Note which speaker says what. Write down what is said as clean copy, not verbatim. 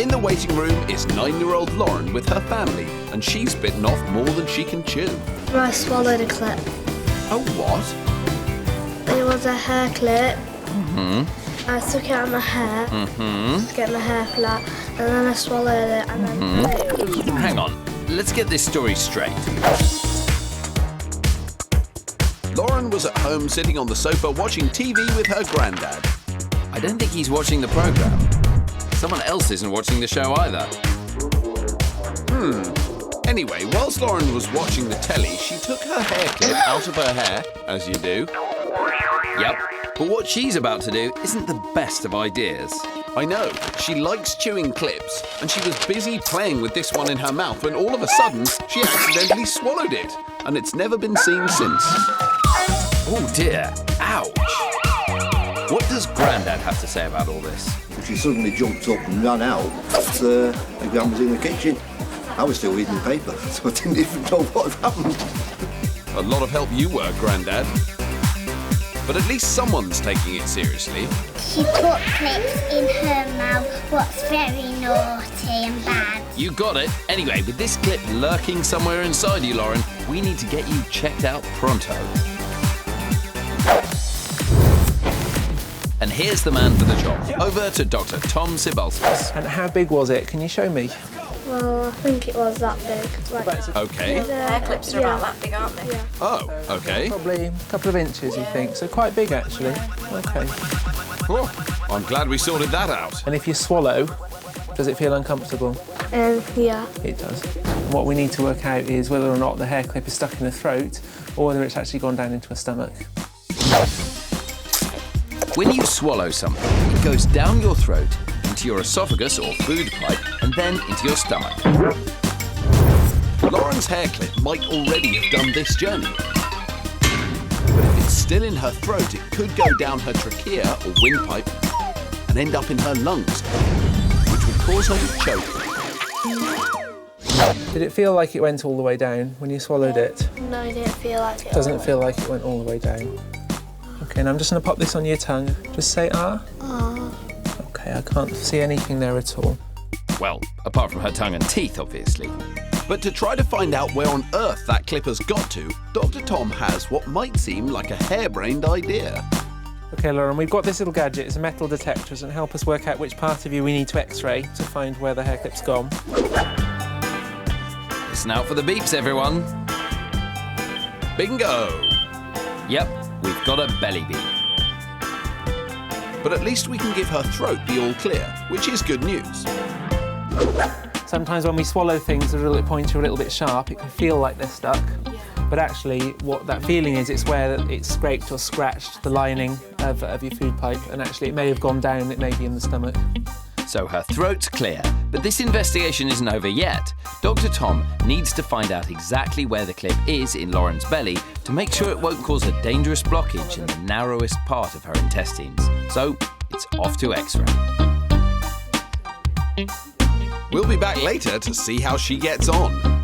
Speaker 1: In the waiting room is 9-year-old Lauren with her family, and she's bitten off more than she can chew.
Speaker 2: I swallowed a clip.
Speaker 1: Oh, what?
Speaker 2: It was a hair clip.
Speaker 1: Mm-hmm.
Speaker 2: I took it out of my hair
Speaker 1: Mm-hmm.
Speaker 2: to get my hair flat, and then I swallowed it, and then...
Speaker 1: Hang on, let's get this story straight. Lauren was at home sitting on the sofa watching TV with her granddad. I don't think he's watching the programme. Someone else isn't watching the show either. Anyway, whilst Lauren was watching the telly, she took her hair clip out of her hair, as you do. Yep, but what she's about to do isn't the best of ideas. I know, she likes chewing clips, and she was busy playing with this one in her mouth when all of a sudden she accidentally swallowed it, and it's never been seen since. Oh dear, ouch. What does Grandad have to say about all this?
Speaker 3: She suddenly jumped up and ran out after her gran was in the kitchen. I was still reading the paper, so I didn't even know what had happened.
Speaker 1: A lot of help you were, Grandad. But at least someone's taking it seriously.
Speaker 4: She put clips in her mouth, what's very naughty and bad.
Speaker 1: You got it. Anyway, with this clip lurking somewhere inside you, Lauren, we need to get you checked out pronto. And here's the man for the job. Over to Dr. Tom Sibalskis.
Speaker 5: And how big was it? Can you show me?
Speaker 2: Well, I think it was that big.
Speaker 1: Okay.
Speaker 6: Hair clips are about that big, aren't they?
Speaker 2: Yeah.
Speaker 1: Oh, okay.
Speaker 5: Probably a couple of inches, you think? So quite big, actually. OK.
Speaker 1: Oh, I'm glad we sorted that out.
Speaker 5: And if you swallow, does it feel uncomfortable?
Speaker 2: Yeah.
Speaker 5: It does. What we need to work out is whether or not the hair clip is stuck in the throat or whether it's actually gone down into a stomach.
Speaker 1: When you swallow something, it goes down your throat, into your esophagus or food pipe, and then into your stomach. Lauren's hair clip might already have done this journey. But if it's still in her throat, it could go down her trachea or windpipe and end up in her lungs, which would cause her to choke.
Speaker 5: Did it feel like it went all the way down when you swallowed it?
Speaker 2: No, I didn't feel like it.
Speaker 5: Doesn't feel like it went all the way down. OK, now I'm just going to pop this on your tongue. Just say ah.
Speaker 2: Ah.
Speaker 5: OK, I can't see anything there at all.
Speaker 1: Well, apart from her tongue and teeth, obviously. But to try to find out where on earth that clip has got to, Dr. Tom has what might seem like a harebrained idea.
Speaker 5: OK, Lauren, we've got this little gadget. It's a metal detector. It's going to help us work out which part of you we need to X-ray to find where the hair clip's gone.
Speaker 1: Listen out for the beeps, everyone. Bingo! Yep, we've got a belly beep. But at least we can give her throat the all clear, which is good news.
Speaker 5: Sometimes when we swallow things that are a little bit pointy or a little bit sharp, it can feel like they're stuck. But actually, what that feeling is, it's where it's scraped or scratched the lining of your food pipe, and actually it may have gone down, it may be in the stomach.
Speaker 1: So her throat's clear, but this investigation isn't over yet. Dr. Tom needs to find out exactly where the clip is in Lauren's belly to make sure it won't cause a dangerous blockage in the narrowest part of her intestines. So it's off to X-ray. We'll be back later to see how she gets on.